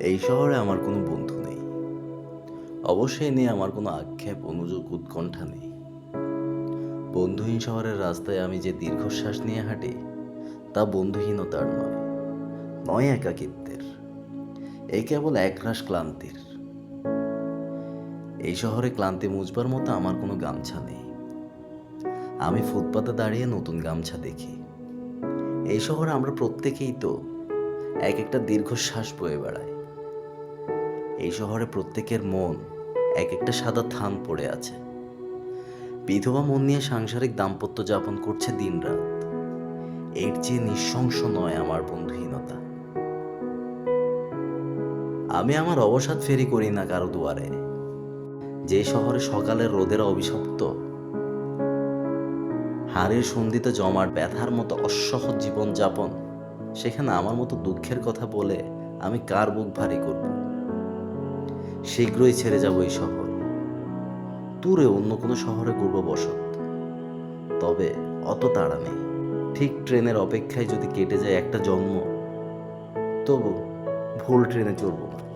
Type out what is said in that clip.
এই শহরে আমার কোনো বন্ধু নেই। অবশ্যই নেই আমার কোনো আক্ষেপ, অনুযোগ, উৎকণ্ঠা নেই। বন্ধুহীন শহরের রাস্তায় আমি যে দীর্ঘশ্বাস নিয়ে হাঁটি, তা বন্ধুহীনতার নয়, নয় একাকিত্বের। এই কেবল একরাশ ক্লান্তির। এই শহরে ক্লান্তি মুছবার মতো আমার কোনো গামছা নেই। আমি ফুটপাতে দাঁড়িয়ে নতুন গামছা দেখি। এই শহরে আমরা প্রত্যেকেই তো এক একটা দীর্ঘশ্বাস বয়ে বেড়াই। এই শহরে প্রত্যেকের মন এক একটা সাদা থান পড়ে আছে। বিধবা মন নিয়ে সাংসারিক দাম্পত্য যাপন করছে দিনরাত। এর চেয়ে নৃশংস নয় আমার বন্ধুহীনতা। আমি আমার অবসাদ ফেরি করি না কারো দুয়ারে। যে শহরে সকালের রোদের অভিশপ্ত, হাড়ের সন্ধিতে জমাট ব্যথার মতো অসহ্য জীবনযাপন, সেখানে আমার মতো দুঃখের কথা বলে আমি কার বুক ভারী করব? শীঘ্রই ছেড়ে যাব এই শহর, দূরে অন্য কোনো শহরে করব বসত। তবে অত তাড়া নেই। ঠিক ট্রেনের অপেক্ষায় যদি কেটে যায় একটা জন্ম, তবু ভুল ট্রেনে চড়ব না।